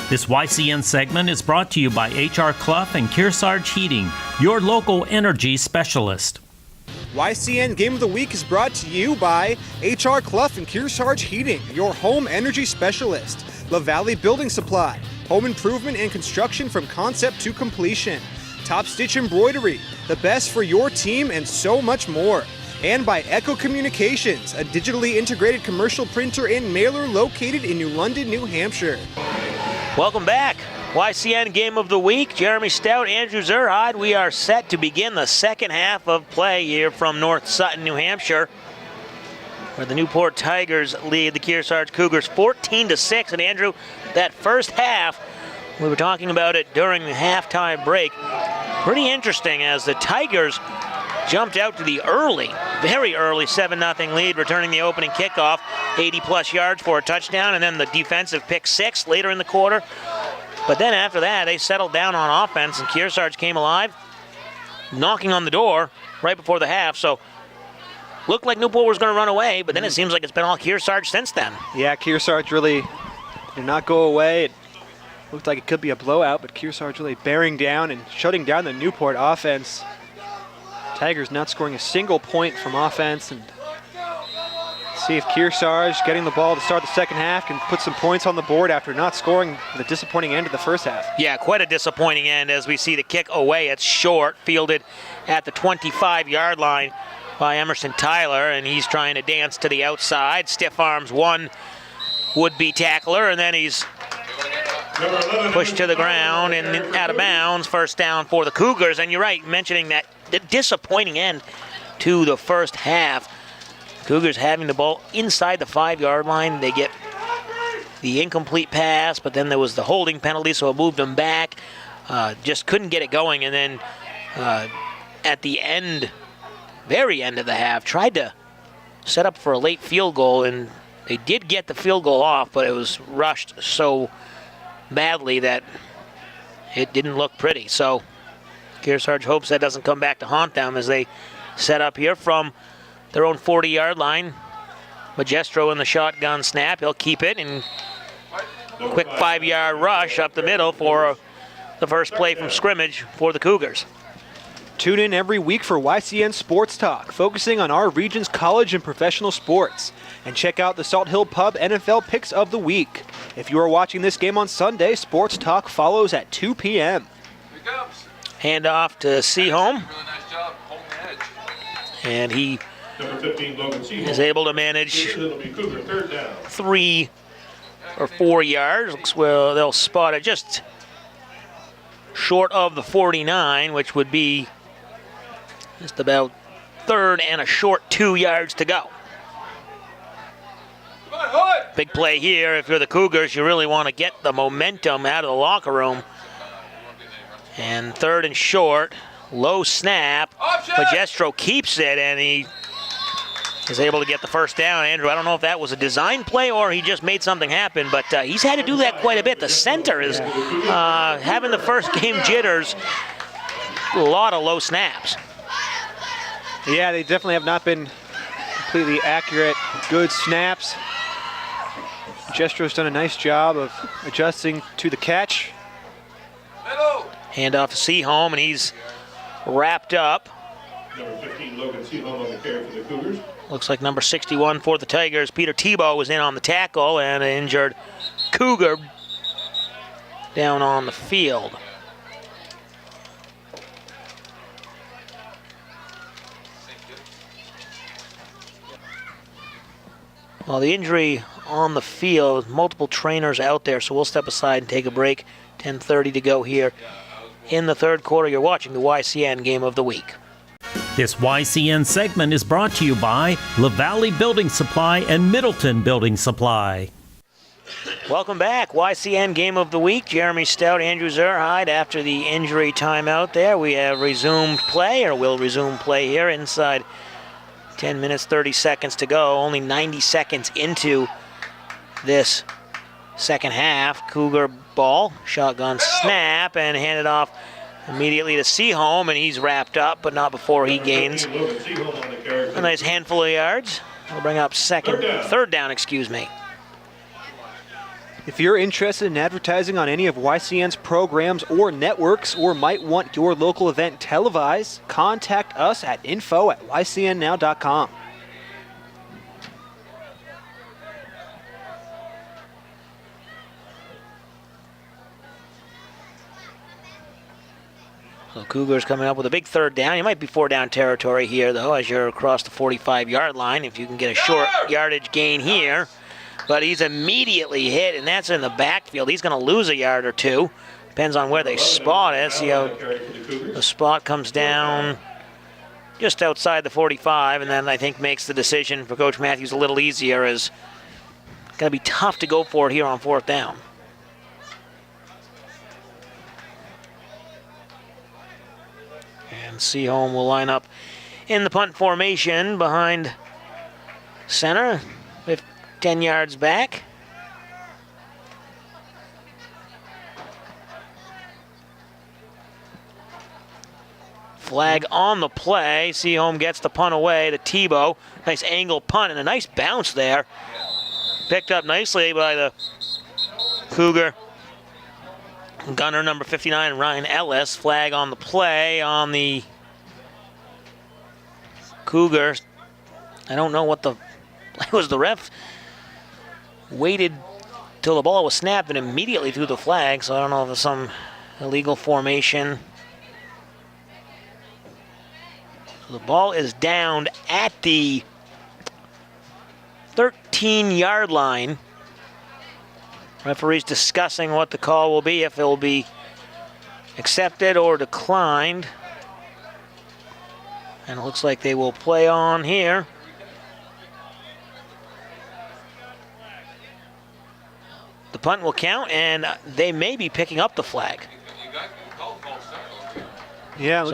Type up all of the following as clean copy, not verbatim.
This YCN segment is brought to you by H.R. Clough and Kearsarge Heating, your local energy specialist. YCN Game of the Week is brought to you by H.R. Clough and Kearsarge Heating, your home energy specialist. La Valley Building Supply, home improvement and construction from concept to completion. Top Stitch Embroidery, the best for your team, and so much more. And by Echo Communications, a digitally integrated commercial printer and mailer located in New London, New Hampshire. Welcome back. YCN Game of the Week. Jeremy Stout, Andrew Zerhide. We are set to begin the second half of play here from North Sutton, New Hampshire, where the Newport Tigers lead the Kearsarge Cougars 14-6. And Andrew, that first half, we were talking about it during the halftime break. Pretty interesting as the Tigers jumped out to the very early 7-0 lead, returning the opening kickoff, 80-plus yards for a touchdown, and then the defensive pick six later in the quarter. But then after that, they settled down on offense, and Kearsarge came alive, knocking on the door right before the half. So looked like Newport was going to run away, but then it seems like it's been all Kearsarge since then. Yeah, Kearsarge really did not go away. It looked like it could be a blowout, but Kearsarge really bearing down and shutting down the Newport offense. Tigers not scoring a single point from offense, and see if Kearsarge getting the ball to start the second half can put some points on the board after not scoring the disappointing end of the first half. Yeah, quite a disappointing end as we see the kick away. It's short, fielded at the 25-yard line by Emerson Tyler, and he's trying to dance to the outside. Stiff arms one would-be tackler, and then he's pushed to the ground and out of bounds. First down for the Cougars. And you're right, mentioning that the disappointing end to the first half. Cougars having the ball inside the 5-yard line. They get the incomplete pass, but then there was the holding penalty, so it moved them back. Just couldn't get it going. And then at the end, very end of the half, tried to set up for a late field goal, and they did get the field goal off, but it was rushed so badly that it didn't look pretty. So Kearsarge hopes that doesn't come back to haunt them as they set up here from their own 40-yard line. Magestro in the shotgun snap. He'll keep it, and quick 5-yard rush up the middle for the first play from scrimmage for the Cougars. Tune in every week for YCN Sports Talk, focusing on our region's college and professional sports. And check out the Salt Hill Pub NFL Picks of the Week. If you are watching this game on Sunday, Sports Talk follows at 2 p.m. Hand off to Seaholm. And he is able to manage 3 or 4 yards. Looks well, they'll spot it just short of the 49, which would be just about third and a short 2 yards to go. Big play here. If you're the Cougars, you really want to get the momentum out of the locker room. And third and short, low snap. Magestro keeps it, and he is able to get the first down. Andrew, I don't know if that was a design play or he just made something happen, but he's had to do that quite a bit. The center is having the first game jitters. A lot of low snaps. Yeah, they definitely have not been completely accurate, good snaps. Magestro's done a nice job of adjusting to the catch. Hand off to Seaholm, and he's wrapped up. Number 15, Logan Seaholm on the carry for the Cougars. Looks like number 61 for the Tigers. Peter Tebow was in on the tackle, and an injured Cougar down on the field. Well, the injury on the field, multiple trainers out there, so we'll step aside and take a break. 10:30 to go here in the third quarter. You're watching the YCN Game of the Week. This YCN segment is brought to you by La Valley Building Supply and Middleton Building Supply. Welcome back. YCN Game of the Week. Jeremy Stout, Andrew Zerhide. After the injury timeout there, we have resumed play, or will resume play here inside 10 minutes, 30 seconds to go. Only 90 seconds into this second half. Cougar ball, shotgun snap, and handed off immediately to Seaholm, and he's wrapped up, but not before he gains a nice handful of yards. We'll bring up third down, excuse me. If you're interested in advertising on any of YCN's programs or networks, or might want your local event televised, contact us at info@ycnnow.com. So Cougars coming up with a big third down. You might be 4 down territory here, though, as you're across the 45-yard line, if you can get a short yardage gain here. But he's immediately hit, and that's in the backfield. He's going to lose a yard or two. Depends on where they spot it. See how the spot comes down just outside the 45, and then I think makes the decision for Coach Matthews a little easier, as it's going to be tough to go for it here on 4th down. And Seaholm will line up in the punt formation behind center, 10 yards back. Flag on the play. Seaholm gets the punt away to Tebow. Nice angle punt and a nice bounce there. Picked up nicely by the Cougar gunner, number 59, Ryan Ellis. Flag on the play on the Cougars. I don't know what the play was. The ref waited till the ball was snapped and immediately threw the flag, so I don't know if there's some illegal formation. So the ball is down at the 13-yard line. Referee's discussing what the call will be, if it will be accepted or declined. And it looks like they will play on here. The punt will count, and they may be picking up the flag. Yeah, it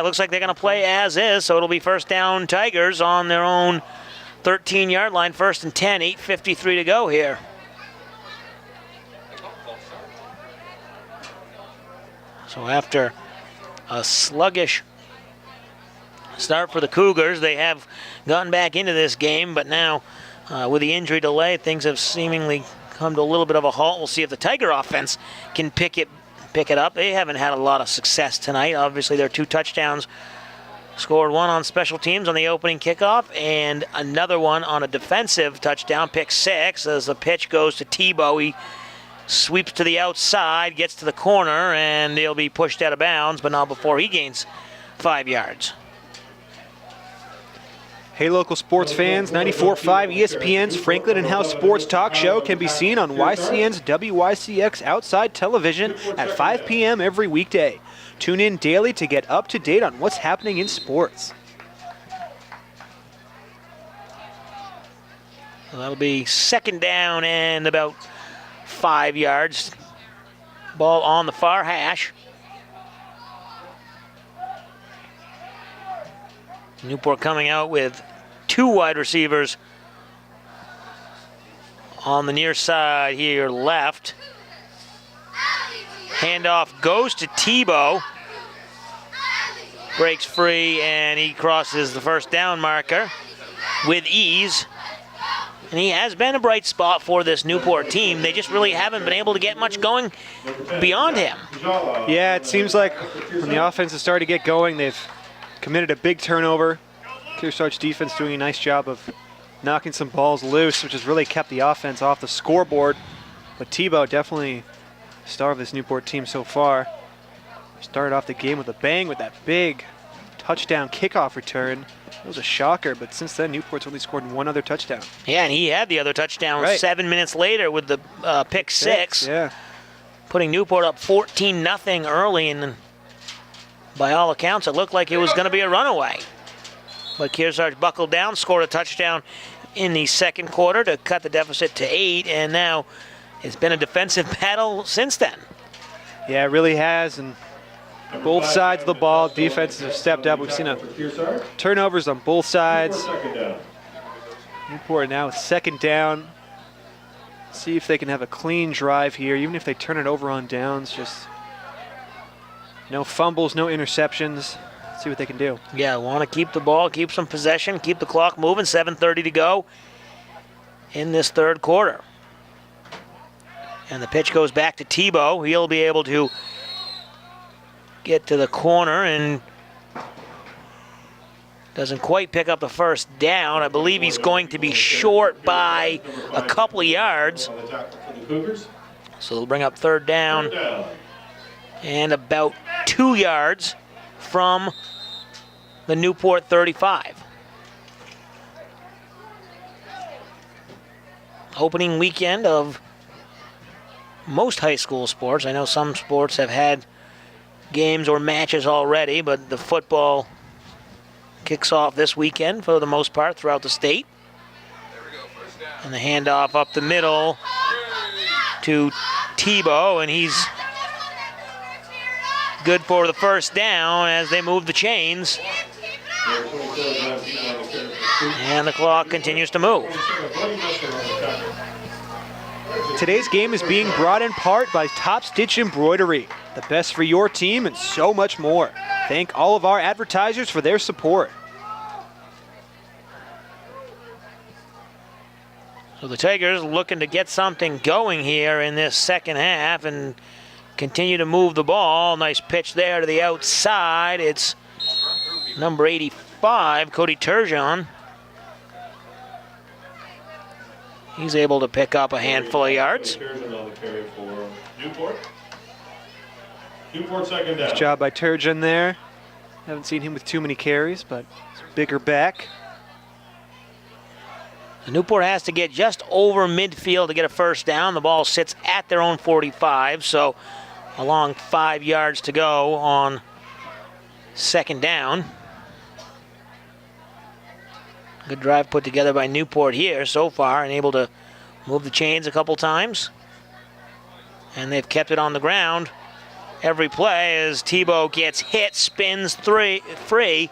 looks like they're going to play as is, so it'll be 1st down Tigers on their own 13-yard line, 1st and 10, 8:53 to go here. So after a sluggish start for the Cougars, they have gotten back into this game, but now with the injury delay, things have seemingly come to a little bit of a halt. We'll see if the Tiger offense can pick it up. They haven't had a lot of success tonight. Obviously, their 2 touchdowns scored, one on special teams on the opening kickoff and another one on a defensive touchdown, pick 6, as the pitch goes to Tebow. He sweeps to the outside, gets to the corner, and he'll be pushed out of bounds, but not before he gains 5 yards. Hey, local sports fans, 94.5 ESPN's Franklin and House Sports Talk Show can be seen on YCN's WYCX Outside Television at 5 p.m. every weekday. Tune in daily to get up to date on what's happening in sports. So that'll be 2nd down and about 5 yards. Ball on the far hash. Newport coming out with 2 wide receivers on the near side here left. Handoff goes to Tebow. Breaks free, and he crosses the 1st down marker with ease. And he has been a bright spot for this Newport team. They just really haven't been able to get much going beyond him. Yeah, it seems like when the offense has started to get going, they've committed a big turnover. Kearsarge defense doing a nice job of knocking some balls loose, which has really kept the offense off the scoreboard. But Tebow definitely star of this Newport team so far. Started off the game with a bang with that big touchdown kickoff return. It was a shocker, but since then Newport's only scored 1 other touchdown. Yeah, and he had the other touchdown 7 minutes later with the pick 6. Yeah. Putting Newport up 14-0 early, and by all accounts it looked like it was going to be a runaway. But Kearsarge buckled down, scored a touchdown in the 2nd quarter to cut the deficit to 8, and now it's been a defensive battle since then. Yeah, it really has, and both sides of the ball, defenses have stepped up. We've seen turnovers on both sides. Newport now with 2nd down. See if they can have a clean drive here, even if they turn it over on downs. Just no fumbles, no interceptions. See what they can do. Yeah, want to keep the ball, keep some possession, keep the clock moving. 7:30 to go in this 3rd quarter. And the pitch goes back to Tebow. He'll be able to get to the corner and doesn't quite pick up the first down. I believe he's going to be short by a couple of yards. So they'll bring up third down and about 2 yards from the Newport 35. Opening weekend of most high school sports. I know some sports have had games or matches already, but the football kicks off this weekend for the most part throughout the state. And the handoff up the middle to Tebow, and he's good for the first down as they move the chains. And the clock continues to move. Today's game is being brought in part by Top Stitch Embroidery, the best for your team and so much more. Thank all of our advertisers for their support. So the Tigers looking to get something going here in this second half and continue to move the ball. Nice pitch there to the outside. It's number 85, Cody Turgeon. He's able to pick up a handful of yards. Newport second down. Nice job by Turgeon there. Haven't seen him with too many carries, but he's a bigger back. Newport has to get just over midfield to get a first down. The ball sits at their own 45, so a long 5 yards to go on second down. Good drive put together by Newport here so far and able to move the chains a couple times. And they've kept it on the ground every play as Tebow gets hit, spins free,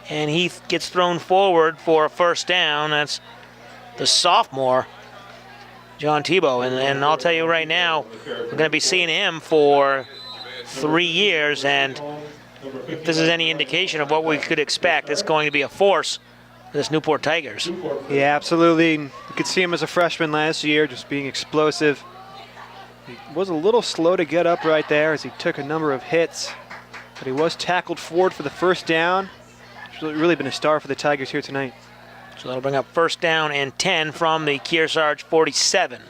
and he gets thrown forward for a first down. That's the sophomore, John Tebow. And I'll tell you right now, we're going to be seeing him for 3 years, and if this is any indication of what we could expect, it's going to be a force for this Newport Tigers. Yeah, absolutely. You could see him as a freshman last year, just being explosive. He was a little slow to get up right there as he took a number of hits, but he was tackled forward for the first down. He's really been a star for the Tigers here tonight. So that'll bring up first down and 10 from the Kearsarge 47.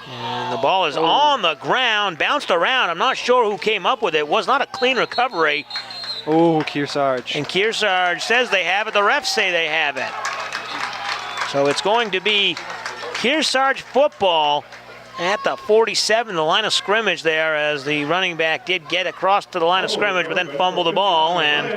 And the ball is on the ground, bounced around. I'm not sure who came up with it. It was not a clean recovery. Oh, Kearsarge. And Kearsarge says they have it. The refs say they have it. So it's going to be Kearsarge football at the 47, the line of scrimmage there, as the running back did get across to the line of scrimmage, but then fumbled the ball. And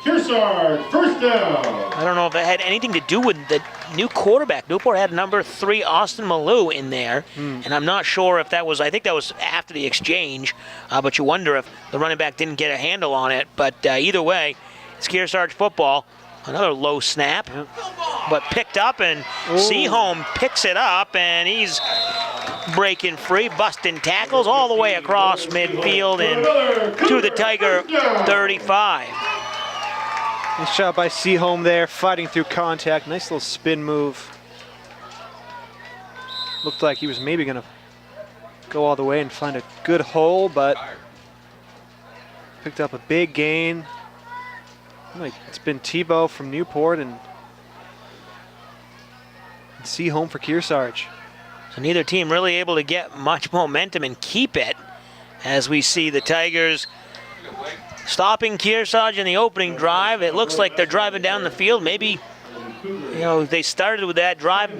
Kearsarge, first down. I don't know if that had anything to do with the new quarterback. Newport had number 3, Austin Malou, in there, and I'm not sure if that was, I think that was after the exchange, but you wonder if the running back didn't get a handle on it. But either way, it's Kearsarge football. Another low snap, but picked up, and Seaholm picks it up, and he's breaking free, busting tackles all the way across midfield and to the Tiger 35. Nice job by Seaholm there, fighting through contact. Nice little spin move. Looked like he was maybe going to go all the way and find a good hole, but picked up a big gain. It's been Tebow from Newport and Seaholm for Kearsarge. So neither team really able to get much momentum and keep it, as we see the Tigers stopping Kearsarge in the opening drive. It looks like they're driving down the field. Maybe, they started with that drive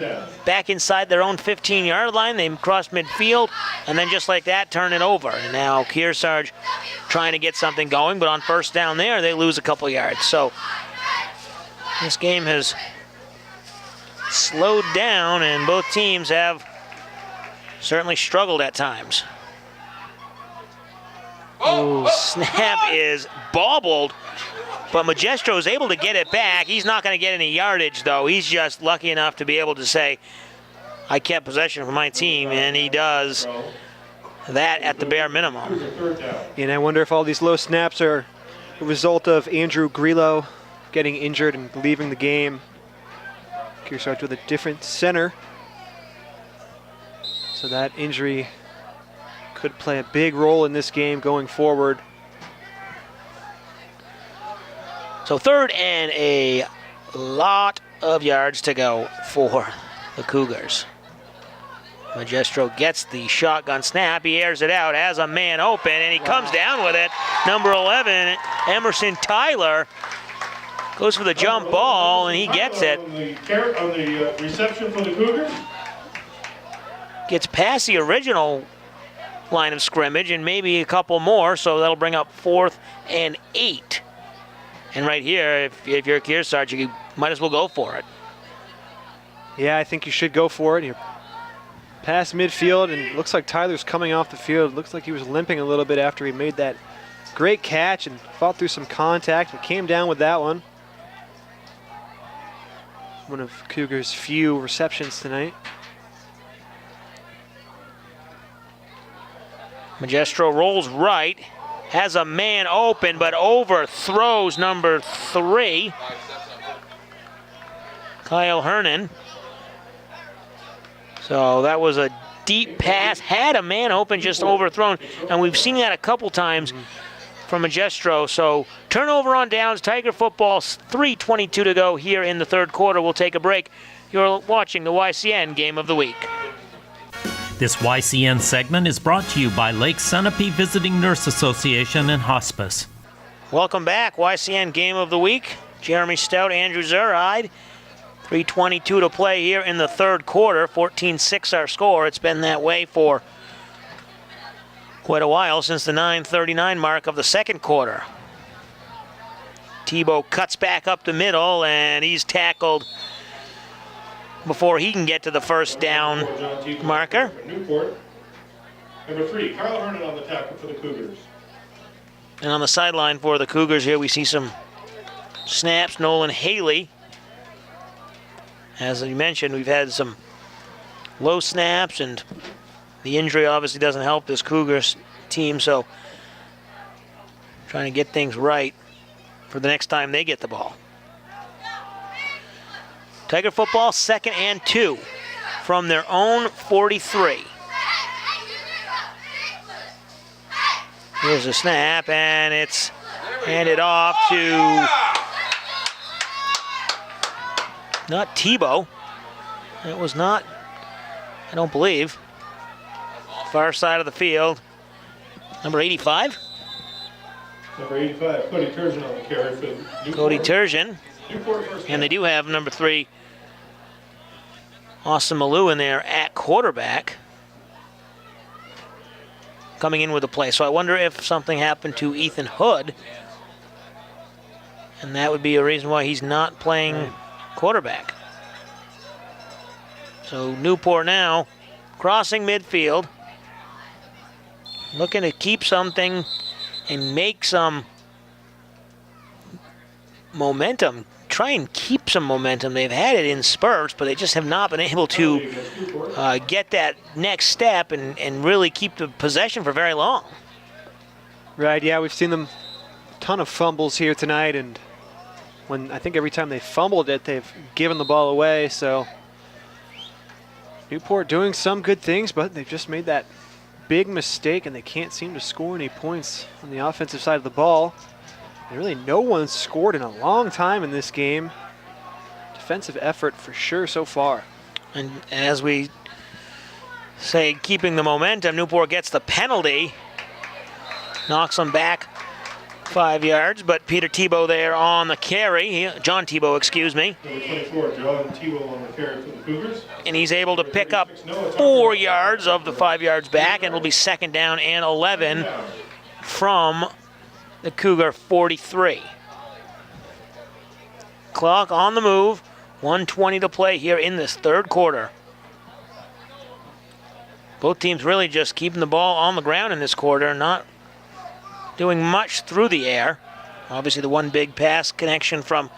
back inside their own 15-yard line. They crossed midfield, and then just like that, turn it over. And now Kearsarge trying to get something going, but on first down there, they lose a couple yards. So this game has slowed down, and both teams have certainly struggled at times. Snap is bobbled, but Magestro is able to get it back. He's not going to get any yardage, though. He's just lucky enough to be able to say, I kept possession for my team, and he does that at the bare minimum. And I wonder if all these low snaps are a result of Andrew Grillo getting injured and leaving the game. Kearsarge with a different center So that injury could play a big role in this game going forward. So 3rd and a lot of yards to go for the Cougars. Magestro gets the shotgun snap. He airs it out, has a man open, and he comes down with it. Number 11, Emerson Tyler, goes for the jump ball, and he gets it. On the reception for the Cougars. Gets past the original line of scrimmage and maybe a couple more, so that'll bring up 4th and 8. And right here, if you're a Kearsarge, you might as well go for it. Yeah, I think you should go for it. You're past midfield, and it looks like Tyler's coming off the field. Looks like he was limping a little bit after he made that great catch and fought through some contact and came down with that one. One of Cougars' few receptions tonight. Magestro rolls right, has a man open, but overthrows number 3, Kyle Hernan. So that was a deep pass, had a man open, just overthrown, and we've seen that a couple times from Magestro. So turnover on downs, Tiger football, 3:22 to go here in the 3rd quarter. We'll take a break. You're watching the YCN Game of the Week. This YCN segment is brought to you by Lake Sunapee Visiting Nurse Association and Hospice. Welcome back, YCN Game of the Week. Jeremy Stout, Andrew Zuride. 3:22 to play here in the 3rd quarter. 14-6 our score. It's been that way for quite a while, since the 9:39 mark of the 2nd quarter. Tebow cuts back up the middle, and he's tackled before he can get to the 1st down marker. Newport. Number 3, Carl Hernan on the tackle for the Cougars. And on the sideline for the Cougars here, we see some snaps. Nolan Haley. As you mentioned, we've had some low snaps, and the injury obviously doesn't help this Cougars team, so trying to get things right for the next time they get the ball. Tiger football, 2nd and 2 from their own 43. Here's a snap, and it's handed off to not Tebow. It was not, I don't believe. Far side of the field. Number 85. Number 85, Cody Turgeon on the carry for Newport. Cody Turgeon. Newport first And they do have number 3, Austin Malou, in there at quarterback, coming in with the play. So I wonder if something happened to Ethan Hood, and that would be a reason why he's not playing quarterback. So Newport now crossing midfield, looking to keep something and make some momentum, try and keep some momentum. They've had it in spurts, but they just have not been able to get that next step and really keep the possession for very long. Right, yeah, we've seen them a ton of fumbles here tonight, and I think every time they fumbled it, they've given the ball away. So Newport doing some good things, but they've just made that big mistake, and they can't seem to score any points on the offensive side of the ball. And really, no one's scored in a long time in this game. Defensive effort for sure so far. And as we say, keeping the momentum, Newport gets the penalty, knocks them back 5 yards, but Peter Tebow there on the carry, John Tebow, excuse me. Number 24, John Tebow on the carry for the Cougars. And he's able to pick up 4 yards of the 5 yards back, and it'll be 2nd down and 11 from the Cougar 43. Clock on the move, 1:20 to play here in this 3rd quarter. Both teams really just keeping the ball on the ground in this quarter, not doing much through the air. Obviously the one big pass connection from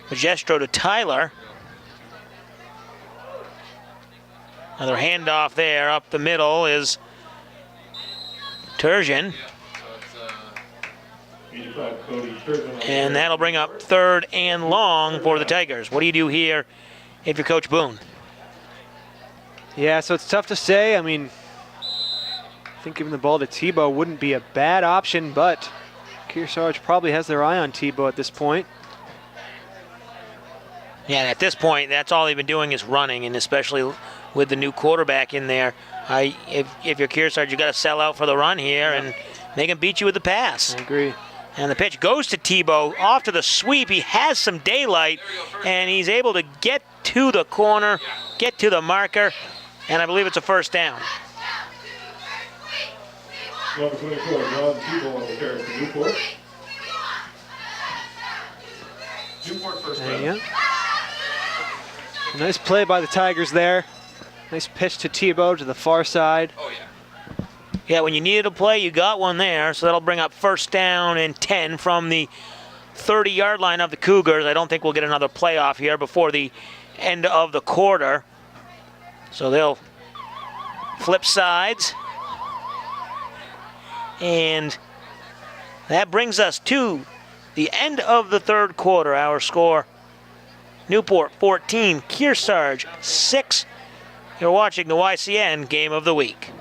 Magestro to Tyler. Another handoff there up the middle is Turgeon. And that'll bring up 3rd and long for the Tigers. What do you do here if you're Coach Boone? Yeah, so it's tough to say. I mean, I think giving the ball to Tebow wouldn't be a bad option, but Kearsarge probably has their eye on Tebow at this point. Yeah, and at this point, that's all they've been doing is running, and especially with the new quarterback in there, if you're Kearsarge, you got to sell out for the run here and make him beat you with the pass. I agree. And the pitch goes to Tebow, off to the sweep. He has some daylight, and he's able to get to the corner, get to the marker, and I believe it's a first down. Number 24, John Tebow on the carry for Newport. Newport first down. Yeah. Nice play by the Tigers there. Nice pitch to Tebow to the far side. Oh, yeah. Yeah, when you needed a play, you got one there, so that'll bring up first down and 10 from the 30-yard line of the Cougars. I don't think we'll get another playoff here before the end of the quarter. So they'll flip sides. And that brings us to the end of the third quarter. Our score, Newport 14, Kearsarge 6. You're watching the YCN Game of the Week.